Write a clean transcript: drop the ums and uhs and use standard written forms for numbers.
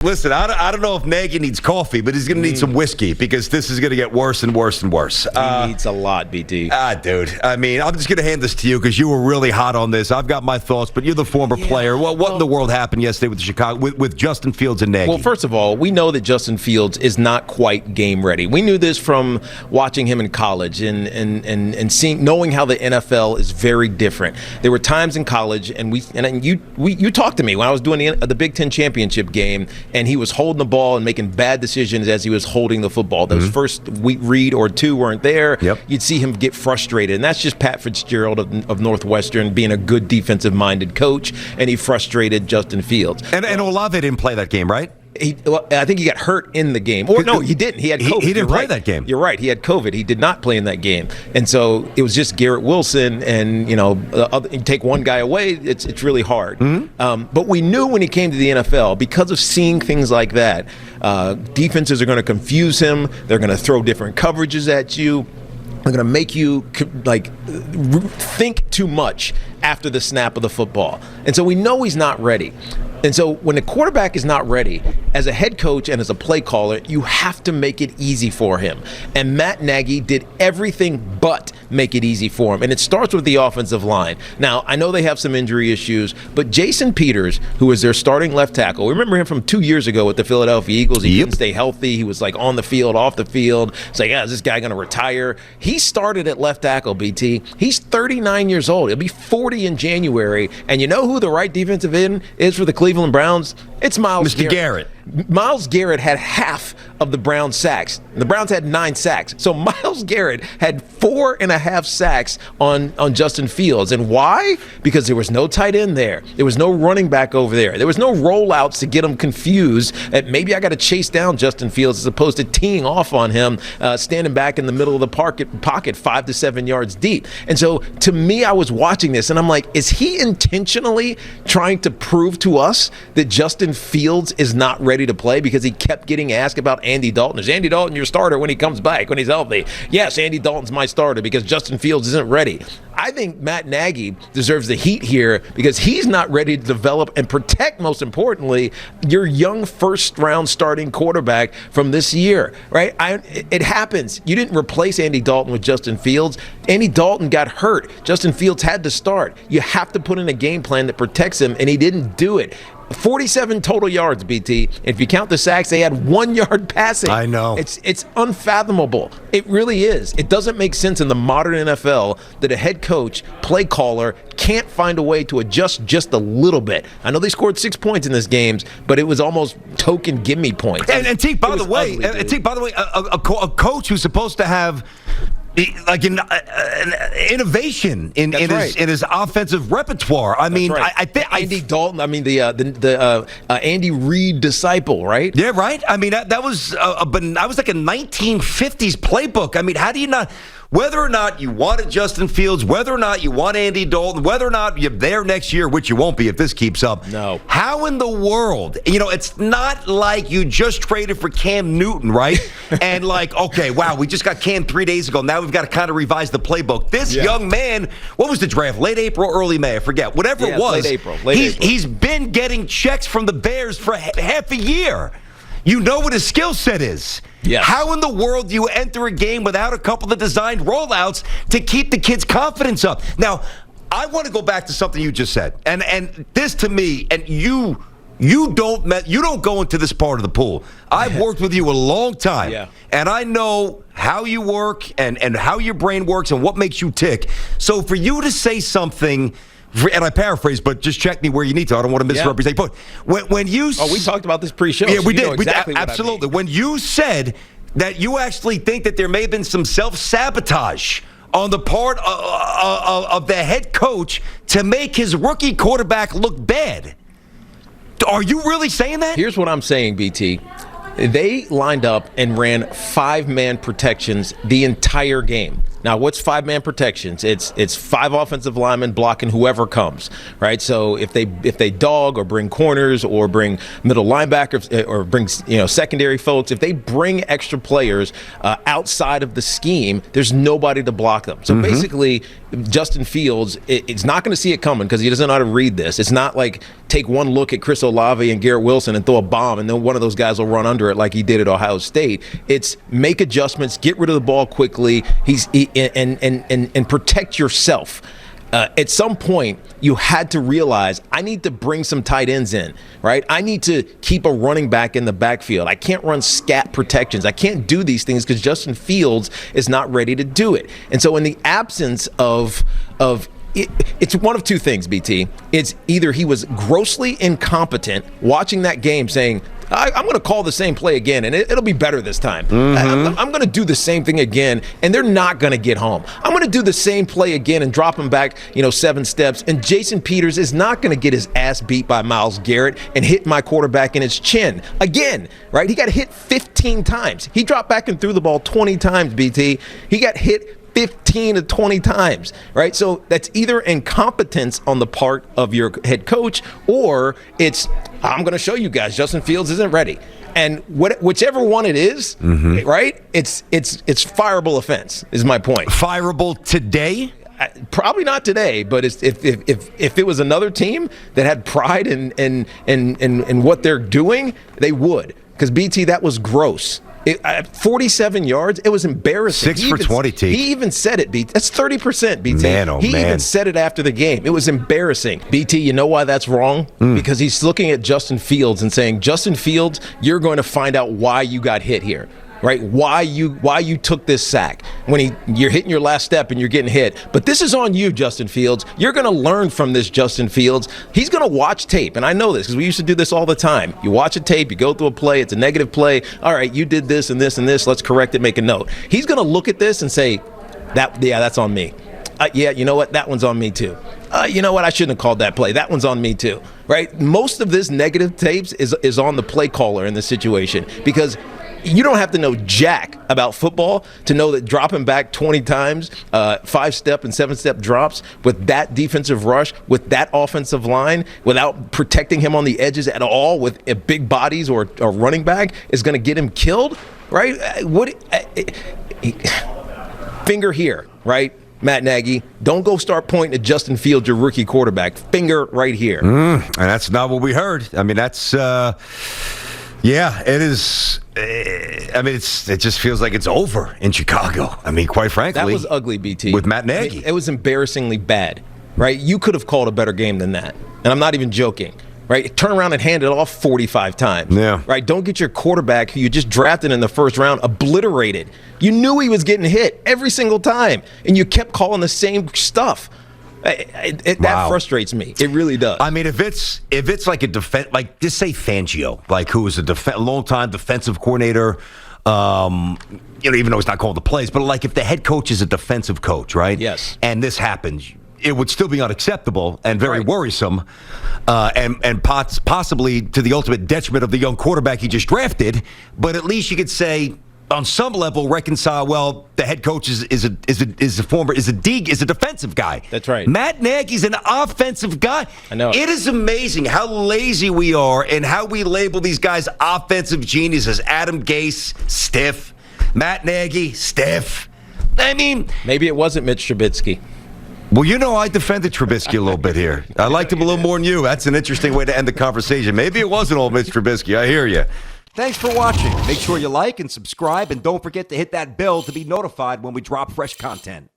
Listen, I don't know if Nagy needs coffee, but he's going to need some whiskey because this is going to get worse and worse and worse. He needs a lot, BT. Dude. I mean, I'm just going to hand this to you because you were really hot on this. I've got my thoughts, but you're the former player. What in the world happened yesterday with with Justin Fields and Nagy? Well, first of all, we know that Justin Fields is not quite game ready. We knew this from watching him in college and seeing, knowing how the NFL is very different. There were times in college, and you talked to me when I was doing the Big Ten championship game. And he was holding the ball and making bad decisions as he was holding the football. Those first read or two weren't there. Yep. You'd see him get frustrated. And that's just Pat Fitzgerald of Northwestern being a good defensive-minded coach, and he frustrated Justin Fields. And Olave didn't play that game, right? I think he got hurt in the game. Or no, he didn't. He had COVID. He didn't play that game. You're right. He had COVID. He did not play in that game. And so it was just Garrett Wilson. And, you take one guy away, it's really hard. But we knew when he came to the NFL, because of seeing things like that, defenses are going to confuse him. They're going to throw different coverages at you. They're going to make you think too much after the snap of the football. And so we know he's not ready. And so when the quarterback is not ready, as a head coach and as a play caller, you have to make it easy for him. And Matt Nagy did everything but make it easy for him. And it starts with the offensive line. Now, I know they have some injury issues, but Jason Peters, who is their starting left tackle, remember him from 2 years ago with the Philadelphia Eagles. He didn't stay healthy. He was like on the field, off the field. It's like, is this guy going to retire? He started at left tackle, BT. He's 39 years old. He'll be 40 in January. And you know who the right defensive end is for the Cleveland Browns? It's Myles Garrett. Myles Garrett had half of the Browns' sacks. The Browns had 9 sacks. So Myles Garrett had 4.5 sacks on Justin Fields. And why? Because there was no tight end there. There was no running back over there. There was no rollouts to get him confused that maybe I got to chase down Justin Fields as opposed to teeing off on him, standing back in the middle of the pocket 5 to 7 yards deep. And so to me, I was watching this and I'm like, is he intentionally trying to prove to us that Justin Fields is not ready to play because he kept getting asked about Andy Dalton? Is Andy Dalton your starter when he comes back, when he's healthy? Yes, Andy Dalton's my starter because Justin Fields isn't ready. I think Matt Nagy deserves the heat here because he's not ready to develop and protect, most importantly, your young first-round starting quarterback from this year, right? It happens. You didn't replace Andy Dalton with Justin Fields. Andy Dalton got hurt. Justin Fields had to start. You have to put in a game plan that protects him, and he didn't do it. 47 total yards, BT. If you count the sacks, they had 1 yard passing. I know. It's unfathomable. It really is. It doesn't make sense in the modern NFL that a head coach, play caller, can't find a way to adjust just a little bit. I know they scored 6 points in this game, but it was almost token gimme points. And Tiki, by the way, a coach who's supposed to have like an innovation in his offensive repertoire. I mean, right. I think Andy Dalton. I mean, the Andy Reid disciple, right? Yeah, right. I mean, that was like a 1950s playbook. I mean, how do you not? Whether or not you wanted Justin Fields, whether or not you want Andy Dalton, whether or not you're there next year, which you won't be if this keeps up. No. How in the world? It's not like you just traded for Cam Newton, right? And like, okay, wow, we just got Cam 3 days ago. Now we've got to kind of revise the playbook. This young man, what was the draft? Late April, early May? I forget. Whatever it was. Late April. He's been getting checks from the Bears for half a year. You know what his skill set is. Yes. How in the world do you enter a game without a couple of designed rollouts to keep the kids' confidence up? Now, I want to go back to something you just said. And this to me, and you don't go into this part of the pool. I've worked with you a long time. And I know how you work and how your brain works and what makes you tick. So for you to say something, and I paraphrase, but just check me where you need to. I don't want to misrepresent. But when you... Oh, we talked about this pre-show. Yeah, we did. Exactly absolutely. When you said that you actually think that there may have been some self-sabotage on the part of the head coach to make his rookie quarterback look bad, are you really saying that? Here's what I'm saying, BT. They lined up and ran 5-man protections the entire game. Now, what's 5-man protections? It's 5 offensive linemen blocking whoever comes, right? So if they dog or bring corners or bring middle linebackers or bring secondary folks, if they bring extra players outside of the scheme, there's nobody to block them. So basically, Justin Fields, it's not going to see it coming because he doesn't know how to read this. It's not like take one look at Chris Olave and Garrett Wilson and throw a bomb and then one of those guys will run under it like he did at Ohio State. It's make adjustments, get rid of the ball quickly, and protect yourself. At some point, you had to realize I need to bring some tight ends in, right? I need to keep a running back in the backfield. I can't run scat protections. I can't do these things because Justin Fields is not ready to do it. And so in the absence of it's one of two things, BT. It's either he was grossly incompetent watching that game saying, I'm going to call the same play again, and it'll be better this time. I'm going to do the same thing again, and they're not going to get home. I'm going to do the same play again and drop him back, 7 steps, and Jason Peters is not going to get his ass beat by Myles Garrett and hit my quarterback in his chin again, right? He got hit 15 times. He dropped back and threw the ball 20 times, BT. He got hit 15 to 20 times, right? So that's either incompetence on the part of your head coach or it's, I'm going to show you guys Justin Fields isn't ready. And whichever one it is, right? It's fireable offense is my point. Fireable today? Probably not today, but if it was another team that had pride in what they're doing, they would. Because BT, that was gross. 47 yards, it was embarrassing. 6 for 20, T. He even said it, BT. That's 30%, BT. Man, oh, he man. even said it after the game. It was embarrassing. BT, you know why that's wrong? Because he's looking at Justin Fields and saying, Justin Fields, you're going to find out why you got hit here. Right? Why you took this sack when you're hitting your last step and you're getting hit. But this is on you, Justin Fields. You're going to learn from this, Justin Fields. He's going to watch tape, and I know this because we used to do this all the time. You watch a tape, you go through a play, it's a negative play. All right, you did this and this and this. Let's correct it, make a note. He's going to look at this and say, that's on me. Yeah, you know what? That one's on me too. You know what? I shouldn't have called that play. That one's on me too. Right? Most of this negative tapes is on the play caller in this situation because you don't have to know jack about football to know that dropping back 20 times, 5-step and 7-step drops with that defensive rush, with that offensive line, without protecting him on the edges at all with big bodies or running back is going to get him killed, right? Finger here, right? Matt Nagy, don't go start pointing at Justin Fields, your rookie quarterback. Finger right here. And that's not what we heard. I mean, that's... Yeah, it is. I mean, it just feels like it's over in Chicago. I mean, quite frankly. That was ugly, BT. With Matt Nagy. I mean, it was embarrassingly bad, right? You could have called a better game than that. And I'm not even joking, right? Turn around and hand it off 45 times. Yeah. Right? Don't get your quarterback, who you just drafted in the first round, obliterated. You knew he was getting hit every single time, and you kept calling the same stuff. That frustrates me. It really does. I mean, if it's like a defense, like just say Fangio, like who was a long-time defensive coordinator, even though he's not calling the plays, but like if the head coach is a defensive coach, right? Yes. And this happens, it would still be unacceptable and very worrisome, and possibly to the ultimate detriment of the young quarterback he just drafted. But at least you could say, on some level, reconcile. Well, the head coach is a defensive guy. That's right. Matt Nagy's an offensive guy. I know. It is amazing how lazy we are and how we label these guys offensive geniuses. Adam Gase, stiff. Matt Nagy, stiff. I mean, maybe it wasn't Mitch Trubisky. Well, I defended Trubisky a little bit here. I liked him a little more than you. That's an interesting way to end the conversation. Maybe it wasn't old Mitch Trubisky. I hear you. Thanks for watching. Make sure you like and subscribe, and don't forget to hit that bell to be notified when we drop fresh content.